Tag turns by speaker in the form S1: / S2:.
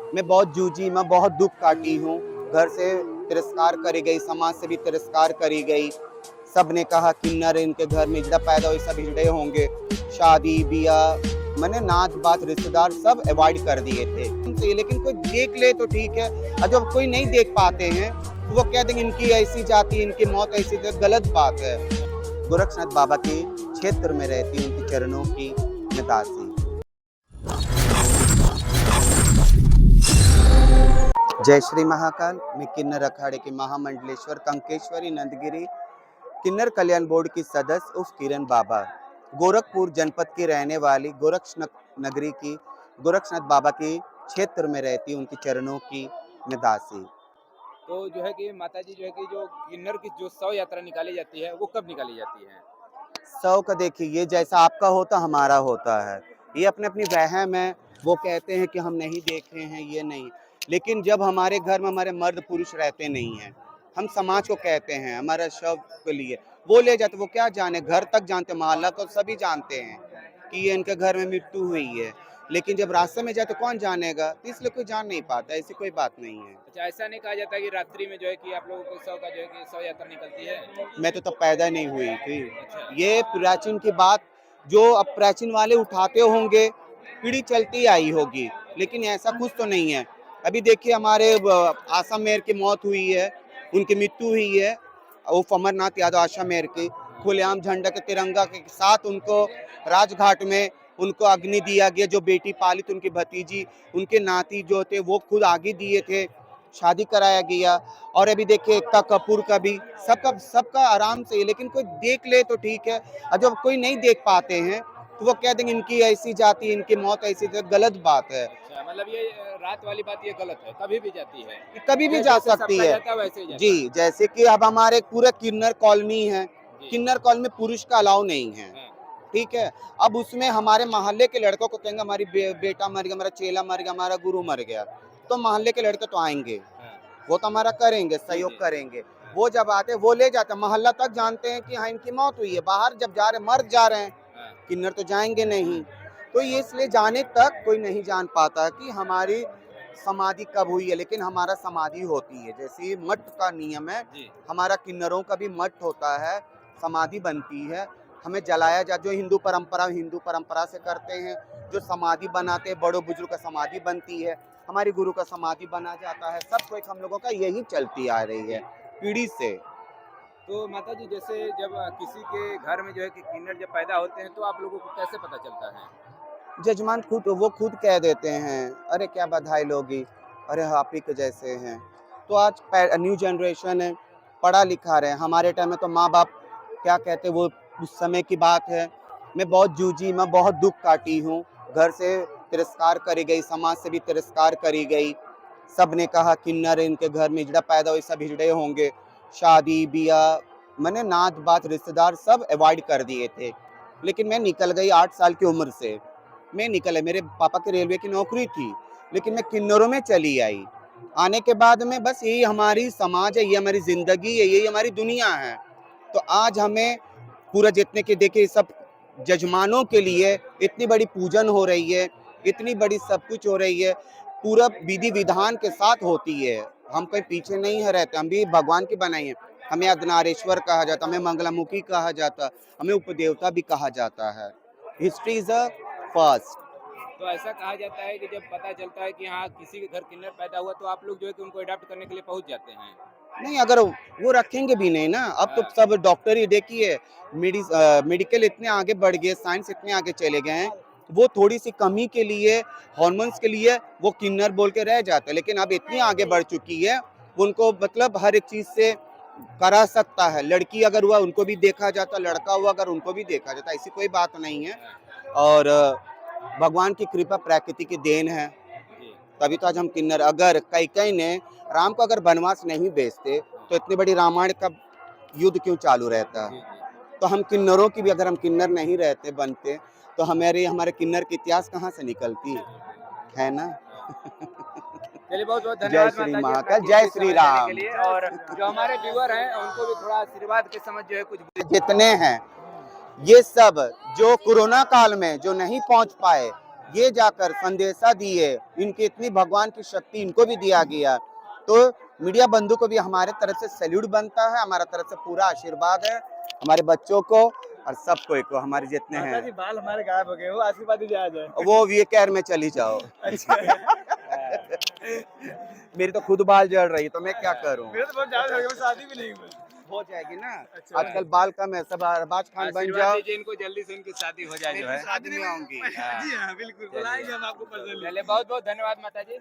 S1: मैं बहुत जूझी, मैं बहुत दुख काटी हूँ। घर से तिरस्कार करी गई, समाज से भी तिरस्कार करी गई। सब ने कहा किन्नर इनके घर में जब पैदा हुए सब हिजड़े होंगे। शादी ब्याह मैंने नाच बात रिश्तेदार सब अवॉइड कर दिए थे। लेकिन कोई देख ले तो ठीक है, और जब कोई नहीं देख पाते हैं तो वो कहते हैं इनकी ऐसी जाति, इनकी मौत ऐसी, तो गलत बात है। गोरक्षनाथ बाबा के क्षेत्र में रहती, उनके चरणों की मैं दासी। जय श्री महाकाल। मैं किन्नर अखाड़े के महामंडलेश्वर कंकेश्वरी नंदगिरी किन्नर कल्याण बोर्ड की सदस्य उस किरण बाबा, गोरखपुर जनपद की रहने वाली गोरक्षनाथ नगरी की गोरक्षनाथ बाबा के क्षेत्र में रहती, उनके चरणों की मैं दासी।
S2: तो जो है कि माता जी जो है कि जो किन्नर की जो शव यात्रा निकाली जाती है वो कब निकाली जाती है?
S1: सौ का देखिए, ये जैसा आपका होता हमारा होता है। ये अपने अपनी वहम है। वो कहते हैं कि हम नहीं देखे हैं, ये नहीं। लेकिन जब हमारे घर में हमारे मर्द पुरुष रहते नहीं हैं, हम समाज को कहते हैं हमारा शव के लिए वो ले जाते, वो क्या जाने, घर तक जानते, मोहल्ला को सभी जानते हैं कि ये इनके घर में मृत्यु हुई है। लेकिन जब रास्ते में जाए तो कौन जानेगा, तो इसलिए कोई जान नहीं पाता। ऐसी कोई बात नहीं है।
S2: अच्छा, ऐसा नहीं कहा जाता कि रात्रि में जो है कि आप लोगों को शव का जो है कि शव यात्रा निकलती है?
S1: मैं तो तब पैदा नहीं हुई थी।
S2: अच्छा।
S1: ये प्राचीन की बात जो अब प्राचीन वाले उठाते होंगे, पीढ़ी चलती आई होगी, लेकिन ऐसा कुछ तो नहीं है। अभी देखिए हमारे आशा मेहर की मौत हुई है, उनकी मृत्यु हुई है। उर्फ अमरनाथ यादव आशा मेहर की, खुलेआम झंडा के तिरंगा के साथ उनको राजघाट में उनको अग्नि दिया गया। जो बेटी पाली थी उनकी भतीजी, उनके नाती जो थे वो खुद आगे दिए थे, शादी कराया गया। और अभी देखिए एकता कपूर का भी, सबका आराम से। लेकिन कोई देख ले तो ठीक है, और जब कोई नहीं देख पाते हैं तो वो कहते हैं इनकी ऐसी जाति, इनकी मौत ऐसी, तो गलत बात है।
S2: अच्छा, मतलब ये रात वाली बात ये गलत है, कभी भी जाती है?
S1: कभी भी जा
S2: जैसे
S1: सकती
S2: सपना
S1: है
S2: जाता है वैसे ही जाता
S1: जी। जैसे कि अब हमारे पूरा किन्नर कॉलोनी है,
S2: जी।
S1: किन्नर कॉलोनी में पुरुष का अलाउ नहीं है,
S2: हाँ,
S1: ठीक है। अब उसमें हमारे मोहल्ले के लड़कों को कहेंगे हमारी बेटा मर गया, हमारा चेला मर गया, हमारा गुरु मर गया, तो मोहल्ले के लड़के तो आएंगे,
S2: हाँ।
S1: वो तो हमारा करेंगे,
S2: जी,
S1: सहयोग
S2: जी।
S1: करेंगे।
S2: हाँ,
S1: वो जब आते वो ले जाते, मोहल्ला तक जानते हैं कि हाँ इनकी मौत हुई है। बाहर जब जा रहे मर जा रहे हैं,
S2: हाँ।
S1: किन्नर तो जाएंगे नहीं। तो ये इसलिए जाने तक कोई नहीं जान पाता कि हमारी समाधि कब हुई है। लेकिन हमारा समाधि होती है, जैसे मठ का नियम है,
S2: जी।
S1: हमारा किन्नरों का भी मठ होता है, समाधि बनती है, हमें जलाया जा, जो हिंदू परंपरा से करते हैं। जो समाधि बनाते हैं, बड़ों बुजुर्ग का समाधि बनती है, हमारे गुरु का समाधि बना जाता है। सब कुछ हम लोगों का यही चलती आ रही है पीढ़ी से।
S2: तो माता जी जैसे जब किसी के घर में जो है कि किन्नर जब पैदा होते हैं तो आप लोगों को कैसे पता चलता है?
S1: जजमान वो खुद कह देते हैं, अरे क्या बधाई लोगी, अरे आप ही के जैसे हैं। तो आज न्यू जनरेशन है, पढ़ा लिखा रहे। हमारे टाइम में तो माँ बाप क्या कहते, वो उस समय की बात है। मैं बहुत जूझी, मैं बहुत दुख काटी हूँ। घर से तिरस्कार करी गई, समाज से भी तिरस्कार करी गई। सब ने कहा किन्नर इनके घर में हिजड़ा पैदा हुए सब हिजड़े होंगे। शादी ब्याह मैंने नाच बात रिश्तेदार सब अवॉइड कर दिए थे। लेकिन मैं निकल गई 8 साल की उम्र से। मैं निकले, मेरे पापा की रेलवे की नौकरी थी, लेकिन मैं किन्नरों में चली आई। आने के बाद में बस यही हमारी समाज है, ये हमारी जिंदगी है, यही हमारी दुनिया है। तो आज हमें पूरा जितने के देखिए सब जजमानों के लिए इतनी बड़ी पूजन हो रही है, इतनी बड़ी सब कुछ हो रही है, पूरा विधि विधान के साथ होती है। हम कहीं पीछे नहीं है रहते, हम भी भगवान की बनाई है। हमें अर्धनारेश्वर कहा जाता, हमें मंगलामुखी कहा जाता, हमें उपदेवता भी कहा जाता है। History is a first.
S2: तो ऐसा कहा जाता है कि जब पता चलता है कि हाँ किसी के घर किन्नर पैदा हुआ तो आप लोग जो है कि उनको अडॉप्ट करने के लिए पहुंच जाते हैं।
S1: नहीं, अगर वो रखेंगे भी नहीं ना, अब तो
S2: हाँ।
S1: सब डॉक्टर ही देखिए, मेडिकल इतने आगे बढ़ गए, साइंस इतने आगे चले गए हैं। वो थोड़ी सी कमी के लिए, हार्मोन्स के लिए वो किन्नर बोल के रह जाता है। लेकिन अब इतनी आगे बढ़ चुकी है, उनको मतलब हर एक चीज से करा सकता है। लड़की अगर हुआ उनको भी देखा जाता, लड़का हुआ अगर उनको भी देखा जाता, ऐसी कोई बात नहीं है। और भगवान की कृपा प्रकृति की देन है,
S2: जी।
S1: तभी तो आज हम किन्नर। अगर कैकेयी ने राम को अगर वनवास नहीं भेजते तो इतनी बड़ी रामायण का युद्ध क्यों चालू रहता।
S2: जी, जी।
S1: तो हम किन्नरों की भी, अगर हम किन्नर नहीं रहते बनते तो हमारे किन्नर की इतिहास कहाँ से निकलती है ना।
S2: चलिए बहुत बहुत
S1: जय
S2: धन्यवाद
S1: श्री
S2: माता जी अपना
S1: महाकाल, जय
S2: कीमती
S1: श्री
S2: समय देने के
S1: राम।
S2: लिए। और जो हमारे व्यूअर हैं उनको भी थोड़ा आशीर्वाद के समझ जो है कुछ।
S1: जितने हैं ये सब जो कोरोना काल में जो नहीं पहुंच पाए, ये जाकर संदेशा दिए, इनकी इतनी भगवान की शक्ति इनको भी दिया गया। तो मीडिया बंधु को भी हमारे तरफ से सैल्यूट बनता है, हमारा तरफ से पूरा आशीर्वाद है हमारे बच्चों को और सबको को, हमारे जितने
S3: माता
S1: हैं।
S3: जी बाल हमारे गायब हो गए, वो आशीर्वाद दीजिए आ जाए।
S1: वो वी केयर में चली जाओ। मेरी तो खुद बाल जड़ रही, तो मैं क्या करूं?
S3: मेरे तो बहुत ज्यादा हो गया, शादी भी नहीं हुई।
S1: हो जाएगी ना।
S3: अच्छा।
S1: आजकल बाल कम है, सब अरबाज खान बन
S2: आशीर्वाद
S1: जाओ,
S2: दीजिए इनको, जल्दी से इनकी शादी हो जाए जो है।
S1: शादी में आऊंगी।
S3: जी हाँ, बिल्कुल बुलाएंगे हम आपको पर्सनली।
S2: चलिए बहुत बहुत धन्यवाद माता जी।